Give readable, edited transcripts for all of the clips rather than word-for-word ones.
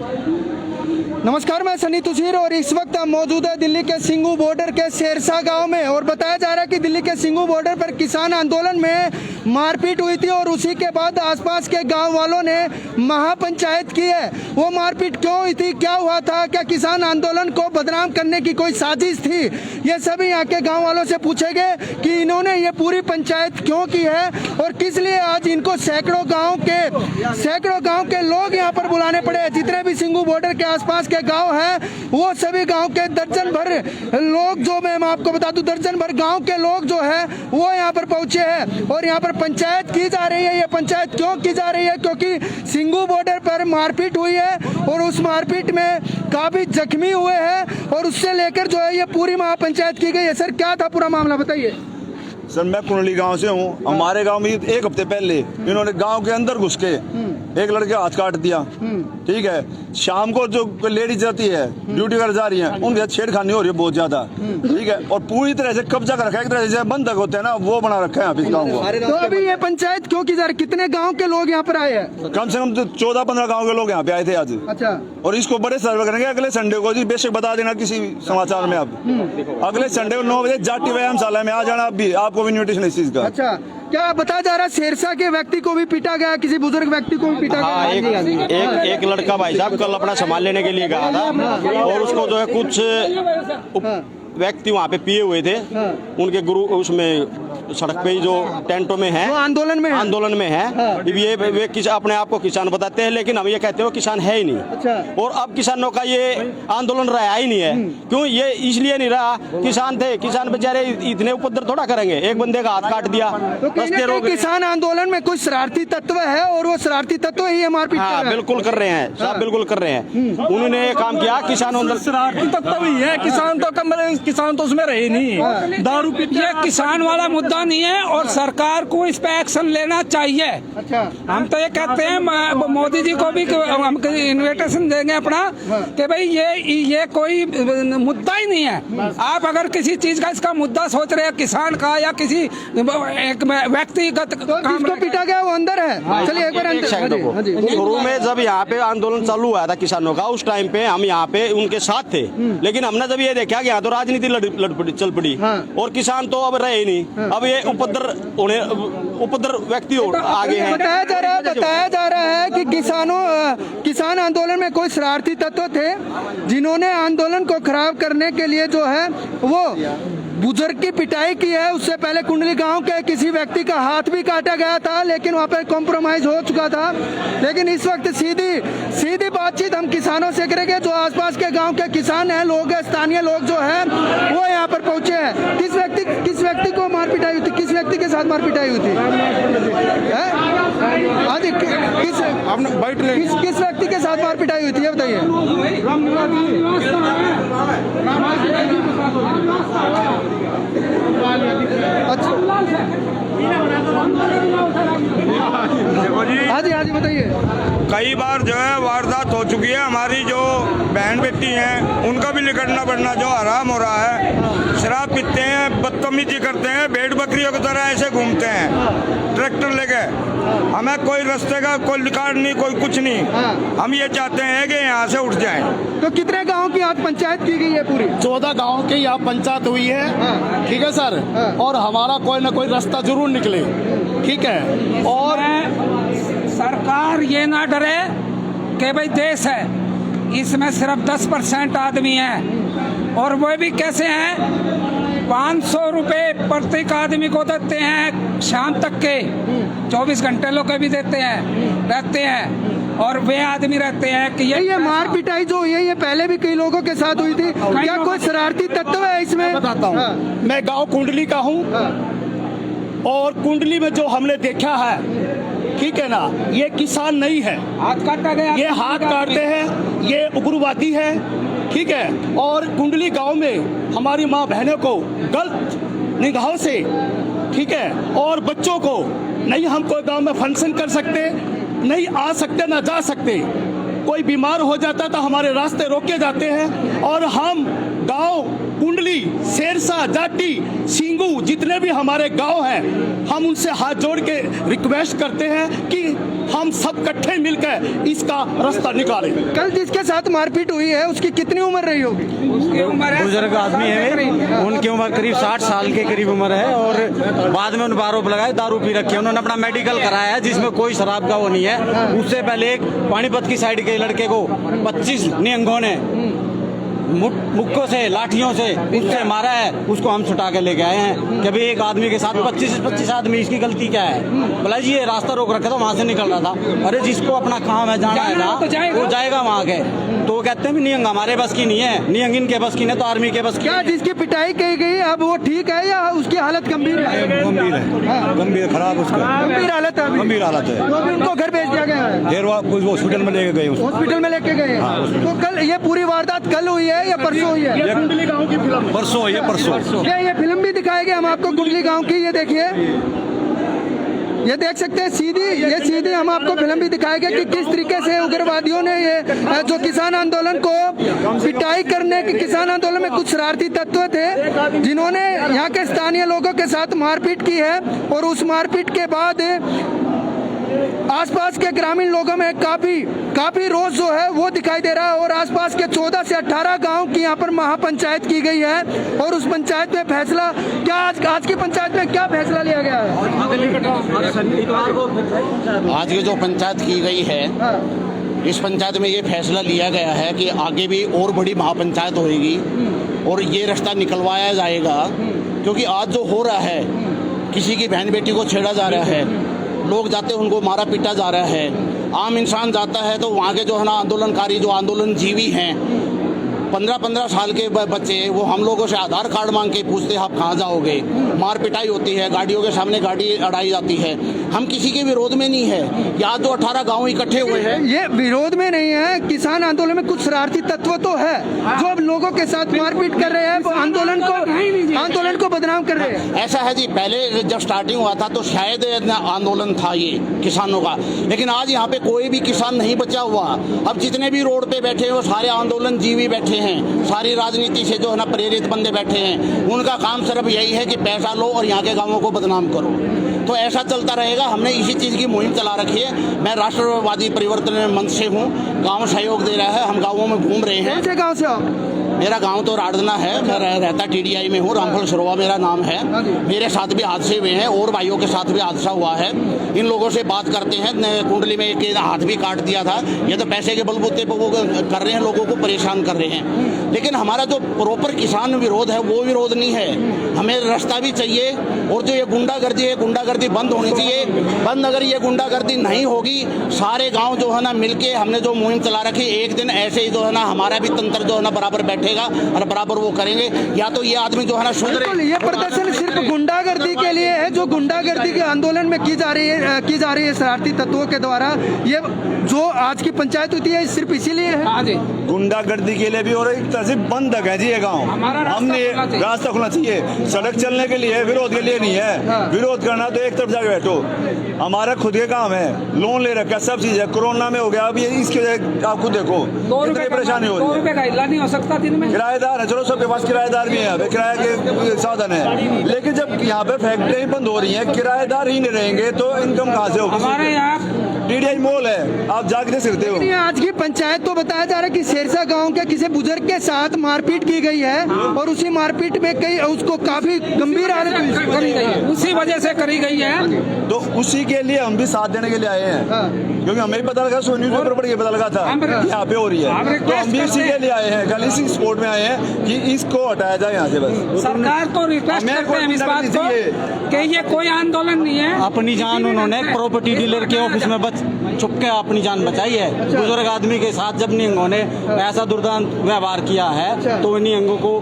नमस्कार, मैं सनी तुसीर और इस वक्त हम मौजूद है दिल्ली के सिंघू बॉर्डर के शेरशाह गांव में। और बताया जा रहा है कि दिल्ली के सिंघू बॉर्डर पर किसान आंदोलन में मारपीट हुई थी और उसी के बाद आसपास के गांव वालों ने महापंचायत की है। वो मारपीट क्यों हुई थी, क्या हुआ था, क्या किसान आंदोलन को बदनाम करने की कोई साजिश थी, ये सभी यहाँ के गाँव वालों से पूछेंगे कि इन्होंने ये पूरी पंचायत क्यों की है और किस लिए आज इनको सैकड़ों गाँव के लोग यहाँ पर बुलाने पड़े। जितने भी सिंघू बॉर्डर के आसपास के गांव हैं वो सभी गांव के दर्जन भर लोग, जो मैं आपको बता दूं दर्जन भर गांव के लोग जो है वो यहाँ पर पहुंचे हैं और यहाँ पर पंचायत की जा रही है। ये पंचायत क्यों की जा रही है? क्योंकि सिंघू बॉर्डर पर मारपीट हुई है और उस मारपीट में काफी जख्मी हुए हैं और उससे लेकर जो है ये पूरी महापंचायत की गई है। सर, क्या था पूरा मामला, बताइए। सर, मैं कुंडली गांव से हूँ। हमारे गांव में एक हफ्ते पहले इन्होंने गांव के अंदर घुस के एक लड़के का हाथ काट दिया। ठीक है, शाम को जो लेडीज जाती है ड्यूटी कर जा रही है उनके साथ छेड़खानी हो रही है बहुत ज्यादा। ठीक है, और पूरी तरह से कब्जा कर रखा है, एक तरह से बंधक होते हैं ना वो बना रखा है गाँव को। तो अभी ये पंचायत क्यों की जा रही? कितने गाँव के लोग यहाँ पर आए हैं? कम से कम 14-15 गाँव के लोग यहाँ पे आए थे आज। अच्छा, और इसको बड़े सर्वे करेंगे अगले संडे को जी। बेशक बता देना किसी समाचार में आप अगले संडे को 9 बजे जाटी व्यायामशाला में आ जाना। आप भी, आपको भी इन्विटेशन इस चीज का। अच्छा, क्या बताया जा रहा है शेरशाह के व्यक्ति को भी पीटा गया, किसी बुजुर्ग व्यक्ति को भी पीटा गया? एक लड़का भाई साहब कल अपना सामान लेने के लिए गया था और उसको जो है कुछ व्यक्ति वहाँ पे पिए हुए थे। उनके गुरु उसमें सड़क पे ही जो टेंटों में है, आंदोलन में है। ये वे अपने आप को किसान बताते हैं, लेकिन हम ये कहते हैं वो किसान है ही नहीं। अच्छा। और अब किसानों का ये आंदोलन रहा ही नहीं है। क्यों? ये इसलिए नहीं रहा, किसान थे, किसान बेचारे इतने उपद्रव थोड़ा करेंगे। एक बंदे का हाथ काट दिया तो किसान आंदोलन में कोई शरारती तत्व है और वो शरारती तत्व ही है मारपीट। हाँ, बिल्कुल कर रहे हैं साहब, बिल्कुल कर रहे हैं। उन्होंने ये काम किया, किसान शरारती तत्व ही है। किसान तो उसमें रहे नहीं, दारू पीते। ये किसान वाला मुद्दा नहीं है और सरकार को इस पे एक्शन लेना चाहिए। अच्छा। हम तो ये कहते हैं मोदी जी को भी हम इन्विटेशन देंगे अपना कि भाई ये कोई मुद्दा ही नहीं है। आप अगर किसी चीज का इसका मुद्दा सोच रहे हैं, किसान का या किसी एक व्यक्तिगत जिसको पीटा गया वो अंदर है। चलिए एक बार शुरू में जब यहाँ पे आंदोलन चालू हुआ था किसानों का, उस टाइम पे हम यहाँ पे उनके साथ थे। लेकिन हमने जब ये देखा कि यहाँ तो राजनीति चल पड़ी और किसान तो अब रहे ही नहीं। अब ये उपद्र व्यक्ति आगे हैं। बताया जा रहा है कि किसान आंदोलन में कोई शरारती तत्व थे जिन्होंने आंदोलन को खराब करने के लिए जो है वो बुजुर्ग की पिटाई की है। उससे पहले कुंडली गांव के किसी व्यक्ति का हाथ भी काटा गया था, लेकिन वहां पे कॉम्प्रोमाइज हो चुका था। लेकिन इस वक्त सीधी बातचीत हम किसानों से करेंगे। जो आसपास के गांव के किसान हैं, लोग हैं, स्थानीय लोग जो हैं वो यहाँ पर पहुंचे हैं। किस व्यक्ति को मार पिटाई हुई थी? किस व्यक्ति के साथ मार पिटाई हुई थी? किस व्यक्ति के साथ मार पिटाई हुई थी, ये बताइए। हाँ जी बताइए। कई बार जो है वारदात हो चुकी है। हमारी जो बहन बेटी हैं उनका भी निकलना बढ़ना जो आराम हो रहा है। शराब पीते हैं, बदतमीजी करते हैं, भेड़ बकरियों की तरह ऐसे घूमते हैं ट्रैक्टर लेके। हमें कोई रास्ते का कोई रिकॉर्ड नहीं, कोई कुछ नहीं। हम ये चाहते हैं कि यहाँ से उठ जाएं। तो कितने गाँव की आज पंचायत की गई है? पूरी 14 गाँव की यहाँ पंचायत हुई है। ठीक है सर, और हमारा कोई ना कोई रास्ता जरूर निकले। ठीक है, और सरकार ये ना डरे कि भाई देश है, इसमें सिर्फ 10% आदमी हैं और वो भी कैसे हैं। 500 रुपए प्रत्येक आदमी को देते हैं शाम तक के, 24 घंटे लोग भी देते हैं, रहते हैं। और वे आदमी रहते हैं कि ये मार पिटाई जो हुई है ये पहले भी कई लोगों के साथ हुई थी। क्या कोई शरारती तत्व है इसमें? बताता हूँ। मैं गाँव कुंडली का हूँ और कुंडली में जो हमने देखा है, ठीक है ना, ये किसान नहीं है। हाथ काटा गया, ये हाथ काटते हैं, ये उग्रवादी है। ठीक है, और कुंडली गांव में हमारी माँ बहनों को गलत निगाहों से, ठीक है, और बच्चों को नहीं, हम कोई गांव में फंक्शन कर सकते नहीं, आ सकते ना जा सकते। कोई बीमार हो जाता तो हमारे रास्ते रोके जाते हैं और हम गांव कुंडली, शेरसा, जाटी, सिंगू जितने भी हमारे गांव हैं, हम उनसे हाथ जोड़ के रिक्वेस्ट करते हैं कि हम सब इकट्ठे मिलकर इसका रास्ता निकालें। कल जिसके साथ मारपीट हुई है उसकी कितनी उम्र रही होगी? उसकी उम्र है बुजुर्ग आदमी है, उनकी उम्र करीब 60 साल के करीब उम्र है और बाद में उन पर आरोप लगाए दारू पी रखी है। उन्होंने अपना मेडिकल कराया है जिसमें कोई शराब का वो नहीं है। उससे पहले एक पानीपत की साइड के लड़के को 25 निहंगों ने मुक्कों से, लाठियों से उससे मारा है। उसको हम छुटा के लेके आए हैं कि भाई एक आदमी के साथ 25 आदमी, इसकी गलती क्या है? बोला जी ये रास्ता रोक रखा था, वहां से निकल रहा था। अरे जिसको अपना काम है जाना है ना, वो जाएगा वहां के। तो कहते हैं निहंग हमारे बस की नहीं है, निहंग इनके बस की नहीं तो आर्मी के बस की। क्या जिसकी पिटाई की गई अब वो ठीक है या उसकी हालत गंभीर है? गंभीर है, गंभीर खराब उसका गंभीर हालत है, गंभीर हालत है। तो अभी उनको घर भेज दिया गया है, देर कुछ हॉस्पिटल में लेके गए उसको। हॉस्पिटल में लेके गए हैं। तो कल ये पूरी वारदात कल हुई है या परसों हुई है? ये कुंडली गांव की फिल्म परसों ये परसों ये फिल्म भी दिखाएंगे हम आपको कुंडली गांव की। ये देखिए, ये देख सकते हैं सीधी हम आपको फिल्म भी दिखाएंगे कि किस तरीके से उग्रवादियों ने ये जो किसान आंदोलन को पिटाई करने के, किसान आंदोलन में कुछ शरारती तत्व थे जिन्होंने यहाँ के स्थानीय लोगों के साथ मारपीट की है। और उस मारपीट के बाद आसपास के ग्रामीण लोगों में काफी रोष जो है वो दिखाई दे रहा है। और आसपास के 14 से 18 गांव की यहाँ पर महापंचायत की गई है। और उस पंचायत में फैसला क्या, आज की पंचायत में क्या फैसला लिया गया है? आज ये जो पंचायत की गई है, इस पंचायत में ये फैसला लिया गया है कि आगे भी और बड़ी महापंचायत होगी और ये रास्ता निकलवाया जाएगा। क्योंकि आज जो हो रहा है, किसी की बहन बेटी को छेड़ा जा रहा है, लोग जाते उनको मारा पीटा जा रहा है। आम इंसान जाता है तो वहाँ के जो है ना आंदोलनकारी, जो आंदोलन जीवी हैं, 15-15 साल के बच्चे, वो हम लोगों से आधार कार्ड मांग के पूछते हैं आप कहाँ जाओगे। मार पिटाई होती है, गाड़ियों के सामने गाड़ी अड़ाई जाती है। हम किसी के विरोध में नहीं है। यहाँ जो 18 गांव इकट्ठे हुए हैं, ये विरोध में नहीं है। किसान आंदोलन में कुछ शरारती तत्व तो है जो अब लोगों के साथ मारपीट कर रहे हैं, वो आंदोलन को बदनाम कर रहे हैं। ऐसा है जी, पहले जब स्टार्टिंग हुआ था तो शायद आंदोलन था ये किसानों का, लेकिन आज यहाँ पे कोई भी किसान नहीं बचा हुआ। अब जितने भी रोड पे बैठे हैं वो सारे आंदोलन जीवी बैठे हैं, सारी राजनीति से जो है ना प्रेरित बंदे बैठे हैं। उनका काम सिर्फ यही है कि पैसा लो और यहाँ के गांवों को बदनाम करो। तो ऐसा चलता रहेगा। हमने इसी चीज़ की मुहिम चला रखी है। मैं राष्ट्रवादी परिवर्तन मंच से हूँ, गांव सहयोग दे रहा है, हम गांवों में घूम रहे हैं। कौन से गाँव से आप? मेरा गांव तो राडना है, मैं रहता TDI में हूँ, रामफल सरोवा मेरा नाम है। मेरे साथ भी हादसे हुए हैं और भाइयों के साथ भी हादसा हुआ है। इन लोगों से बात करते हैं। कुंडली में एक हाथ भी काट दिया था। ये तो पैसे के बलबूते पर वो कर रहे हैं, लोगों को परेशान कर रहे हैं। लेकिन हमारा जो प्रॉपर किसान विरोध है वो विरोध नहीं है। हमें रास्ता भी चाहिए और जो ये गुंडागर्दी है, गुंडागर्दी बंद होनी चाहिए। बंद अगर ये गुंडागर्दी नहीं होगी, सारे गाँव जो है ना मिलके हमने जो मुहिम चला रखी, एक दिन ऐसे ही जो है ना हमारा भी तंत्र जो है ना बराबर बैठेगा और बराबर वो करेंगे। या तो ये आदमी जो है ना सुधरे। ये प्रदर्शन सिर्फ गुंडागर्दी के लिए है, जो गुंडागर्दी के आंदोलन में की जा रही है शरारती तत्वों के द्वारा। ये जो आज की पंचायत होती है सिर्फ इसीलिए है, गुंडागर्दी के लिए भी। और एक तरह से बंधक है जी ये गाँव। हमने रास्ता खुलना चाहिए, सड़क चलने के लिए, विरोध के लिए नहीं है। विरोध करना तो एक तरफ जाके बैठो। हमारा खुद के काम है, लोन ले रखा, सब चीज है। कोरोना में हो गया, अब ये इसकी वजह आप खुद देखो कितनी परेशानी हो रही है। नहीं हो सकता दिन में। किराएदार है, चलो सबके पास किराएदार भी है, किराए के साधन है। लेकिन जब यहाँ पे फैक्ट्री बंद हो रही है, किराएदार ही नहीं रहेंगे तो इनकम कहाँ से होगी? हमारे यहाँ TDI मॉल है, आप जाके देख सकते हो। आज की पंचायत तो बताया जा रहा है कि शेरसा गांव के किसी बुजुर्ग के साथ मारपीट की गई है और उसी मारपीट में कई उसको काफी गंभीर हालत करी गई है, उसी वजह से करी गई है। तो उसी के लिए हम भी साथ देने के लिए आए हैं, क्योंकि हमें भी पता लगा, न्यूज पेपर पढ़ के पता लगा था यहाँ पे हो रही है। तो हम भी इसी के लिए आए हैं, कल इसी स्पोर्ट में आए हैं कि इसको हटाया जाए यहाँ से। बस सरकार को रिक्वेस्ट करते हैं इस बात को कि ये कोई आंदोलन नहीं है। अपनी जान उन्होंने प्रॉपर्टी डीलर के ऑफिस में छुप के अपनी जान बचाई है। बुजुर्ग आदमी के साथ जब निहंगों ने ऐसा दुर्दांत व्यवहार किया है तो निहंगों को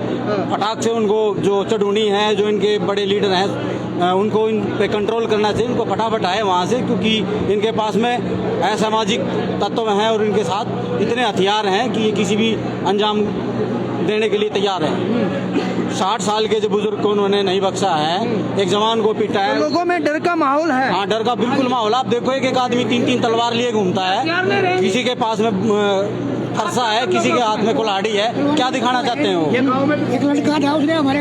फटाक से, उनको जो चढ़ूनी है, जो इनके बड़े लीडर हैं, उनको इन पे कंट्रोल करना चाहिए। उनको फटाफट आए वहाँ से, क्योंकि इनके पास में असामाजिक तत्व हैं और इनके साथ इतने हथियार हैं कि ये किसी भी अंजाम देने के लिए तैयार है। 60 साल के जो बुजुर्ग को उन्होंने नहीं बख्शा है, एक जवान को पीटा है। लोगों में डर का माहौल है। हाँ, डर का बिल्कुल माहौल। आप देखो एक आदमी 3-3 तलवार लिए घूमता है, किसी के पास में फरसा है, किसी के हाथ में कुल्हाड़ी है। क्या दिखाना चाहते हैं वो? एक लड़का था, उसने हमारे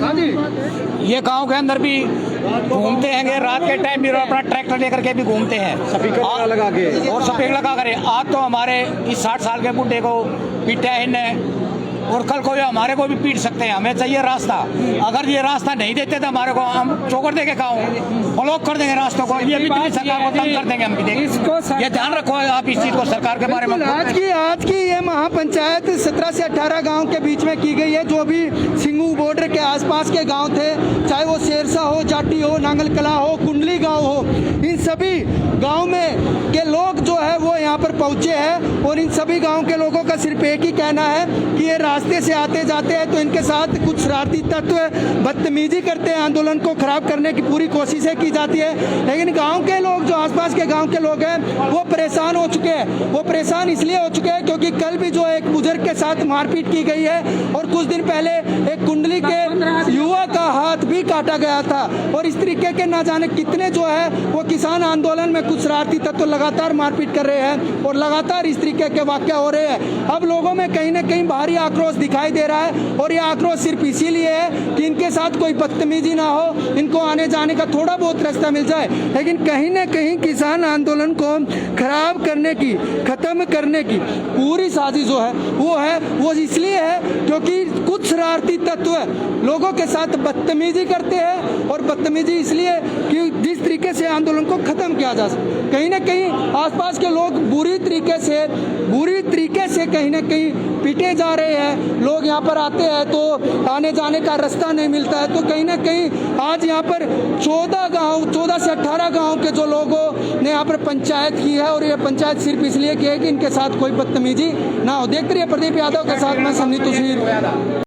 ये गांव के अंदर भी घूमते हैं, रात के टाइम भी अपना ट्रैक्टर लेकर के भी घूमते हैं, स्पीकर लगा के और सफेद लगा कर। आज तो हमारे इस 60 साल के बुढ़े को पीटा है इन्हें, और कल को ये हमारे को भी पीट सकते हैं। हमें चाहिए रास्ता। अगर ये रास्ता नहीं देते तो हमारे को हम चौकर देंगे, गाँव ब्लॉक कर देंगे रास्तों को। ये भी सरकार को तंग कर देंगे, हम भी देंगे। ये ध्यान रखो आप इस चीज को सरकार के बारे में। आज की ये महापंचायत 17 से 18 गांव के बीच में की गई है, जो भी सिंगू बॉर्डर के आसपास के गांव थे, चाहे वो शेरसा हो, जाटी हो, नांगल कला हो, कुंडली गांव हो, इन सभी गांव में के लोग जो है वो यहाँ पर पहुंचे हैं। और इन सभी गांव के लोगों का सिर्फ एक ही कहना है कि ये रास्ते से आते जाते हैं तो इनके साथ कुछ शरारती तत्व बदतमीजी करते हैं, आंदोलन को खराब करने की पूरी कोशिशें की जाती है। लेकिन गांव के लोग, जो आसपास के गांव के लोग हैं, वो परेशान हो चुके हैं। वो परेशान इसलिए हो चुके हैं क्योंकि कल भी जो एक बुजुर्ग के साथ मारपीट की गई है, और कुछ दिन पहले एक कुंडली के युवा का हाथ भी काटा गया था। और इस तरीके के ना जाने कितने जो है वो किसान आंदोलन में कुछ शरारती तत्व लगातार मारपीट कर रहे हैं, और लगातार इस तरीके के वाकया हो रहे हैं। अब लोगों में कहीं ना कहीं भारी आक्रोश दिखाई दे रहा है, और ये आक्रोश सिर्फ इसीलिए है कि इनके साथ कोई बदतमीजी ना हो, इनको आने जाने का थोड़ा बहुत रास्ता मिल जाए। लेकिन कहीं ना कहीं किसान आंदोलन को खराब करने की, खत्म करने की पूरी साजिश जो है वो इसलिए है क्योंकि कुछ शरारती तत्व लोगों के साथ बदतमीजी करते हैं। और बदतमीजी इसलिए कि जिस तरीके से आंदोलन को खत्म किया जा सके, कहीं ना कहीं आसपास के लोग बुरी तरीके से कहीं ना कहीं पीटे जा रहे हैं। लोग यहाँ पर आते हैं तो आने जाने का रास्ता नहीं मिलता है। तो कहीं ना कहीं आज यहाँ पर 14 से 18 गांव के जो लोगों ने यहाँ पर पंचायत की है, और ये पंचायत सिर्फ इसलिए की है कि इनके साथ कोई बदतमीजी ना हो। देखते रहिए प्रदीप यादव के साथ मैं सन्नी तुषार।